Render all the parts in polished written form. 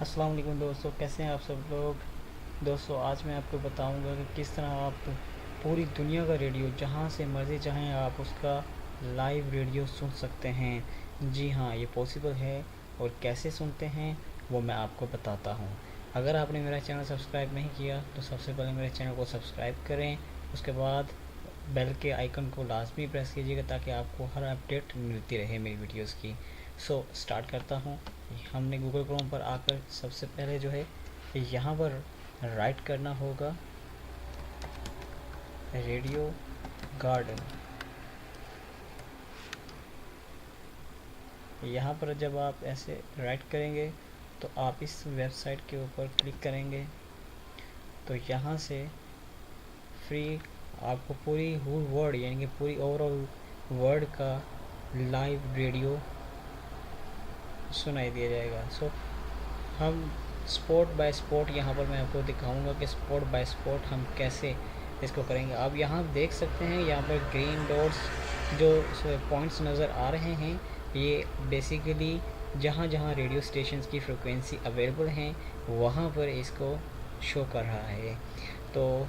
अस्सलाम वालेकुम दोस्तों, कैसे हैं आप सब लोग। दोस्तों आज मैं आपको बताऊंगा कि किस तरह आप पूरी दुनिया का रेडियो जहां से मर्ज़ी चाहें आप उसका लाइव रेडियो सुन सकते हैं। जी हाँ, ये पॉसिबल है। और कैसे सुनते हैं वो मैं आपको बताता हूँ। अगर आपने मेरा चैनल सब्सक्राइब नहीं किया तो सबसे पहले मेरे चैनल को सब्सक्राइब करें। उसके बाद बेल के आइकन को लाजमी प्रेस कीजिएगा ताकि आपको हर अपडेट मिलती रहे मेरी वीडियोस की। स्टार्ट करता हूँ। हमने गूगल क्रोम पर आकर सबसे पहले जो है यहाँ पर राइट करना होगा रेडियो गार्डन। यहाँ पर जब आप ऐसे राइट करेंगे तो आप इस वेबसाइट के ऊपर क्लिक करेंगे तो यहाँ से फ्री आपको पूरी होल वर्ल्ड यानी कि पूरी ओवरऑल वर्ल्ड का लाइव रेडियो सुनाई दिया जाएगा। हम स्पॉट बाय स्पॉट यहाँ पर मैं आपको दिखाऊंगा कि स्पॉट बाय स्पॉट हम कैसे इसको करेंगे। आप यहाँ देख सकते हैं, यहाँ पर ग्रीन डॉट्स जो पॉइंट्स नज़र आ रहे हैं, ये बेसिकली जहाँ जहाँ रेडियो स्टेशंस की फ्रिक्वेंसी अवेलेबल हैं वहाँ पर इसको शो कर रहा है। तो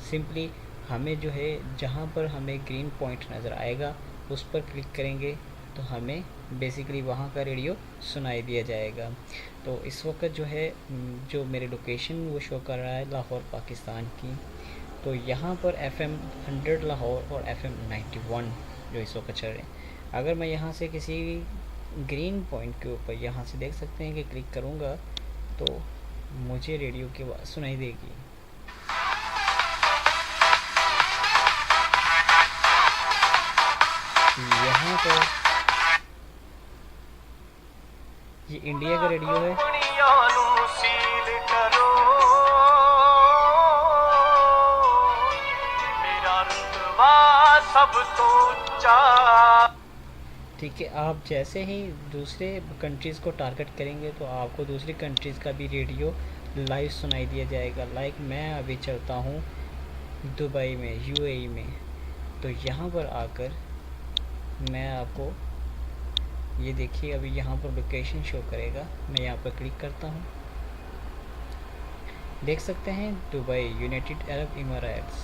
सिंपली हमें जो है जहाँ पर हमें ग्रीन पॉइंट नज़र आएगा उस पर क्लिक करेंगे तो हमें बेसिकली वहाँ का रेडियो सुनाई दिया जाएगा। तो इस वक्त जो है जो मेरी लोकेशन वो शो कर रहा है लाहौर पाकिस्तान की। तो यहाँ पर FM 100 लाहौर और FM 91 जो इस वक्त चल रहे हैं। अगर मैं यहाँ से किसी ग्रीन पॉइंट के ऊपर यहाँ से देख सकते हैं कि क्लिक करूँगा तो मुझे रेडियो की आवाज़ सुनाई देगी। यहाँ पर ये इंडिया का रेडियो है। ठीक है, आप जैसे ही दूसरे कंट्रीज़ को टारगेट करेंगे तो आपको दूसरी कंट्रीज़ का भी रेडियो लाइव सुनाई दिया जाएगा। लाइक मैं अभी चलता हूँ दुबई में, UAE में। तो यहाँ पर आकर मैं आपको ये देखिए अभी यहाँ पर लोकेशन शो करेगा। मैं यहाँ पर क्लिक करता हूँ, देख सकते हैं दुबई, यूनाइटेड अरब इमारात्स।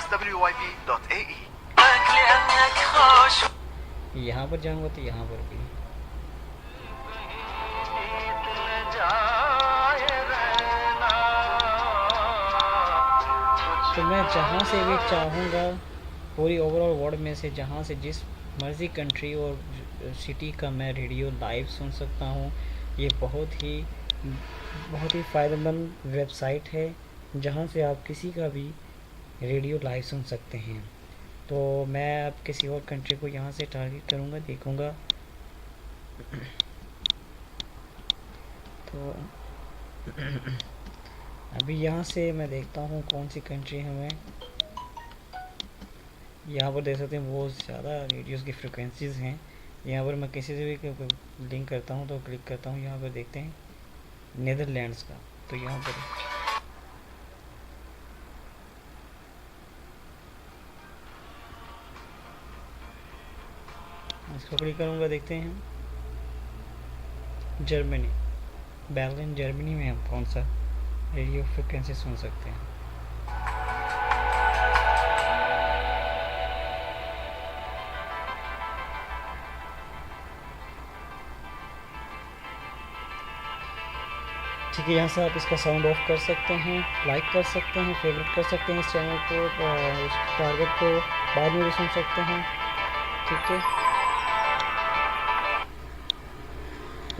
swip.ae. यहाँ पर जाऊँगा तो यहाँ पर भी तो मैं जहाँ से भी चाहूँगा पूरी ओवरऑल वर्ल्ड में से जहाँ से जिस मर्ज़ी कंट्री और सिटी का मैं रेडियो लाइव सुन सकता हूँ। ये बहुत ही फ़ायदेमंद वेबसाइट है जहाँ से आप किसी का भी रेडियो लाइव सुन सकते हैं। तो मैं अब किसी और कंट्री को यहाँ से टारगेट करूँगा, देखूँगा। तो अभी यहाँ से मैं देखता हूँ कौन सी कंट्री हमें, यहाँ पर देख सकते हैं बहुत ज़्यादा रेडियोस की फ्रिक्वेंसीज़ हैं। यहाँ पर मैं किसी से भी लिंक करता हूँ तो क्लिक करता हूँ, यहाँ पर देखते हैं नीदरलैंड्स का। तो यहाँ पर इसको क्लिक करूँगा, देखते हैं जर्मनी, बर्लिन जर्मनी में हम कौन सा रेडियो फ्रिक्वेंसी सुन सकते हैं। ठीक है, यहाँ से आप इसका साउंड ऑफ कर सकते हैं, लाइक कर सकते हैं, फेवरेट कर सकते हैं इस चैनल को, उस टारगेट को बाद में भी सुन सकते हैं। ठीक है,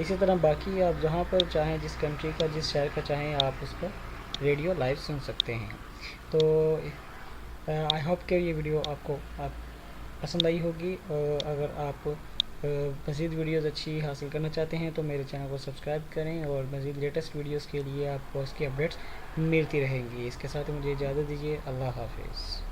इसी तरह बाकी आप जहाँ पर चाहें, जिस कंट्री का, जिस शहर का चाहें, आप उस पर रेडियो लाइव सुन सकते हैं। तो आई होप कि ये वीडियो आपको पसंद आई होगी। अगर आप मज़ीद वीडियोज़ अच्छी हासिल करना चाहते हैं तो मेरे चैनल को सब्सक्राइब करें और मज़ीद लेटेस्ट वीडियोज़ के लिए आपको इसकी अपडेट्स मिलती रहेंगी। इसके साथ मुझे इजाज़त दीजिए। अल्लाह हाफिज़।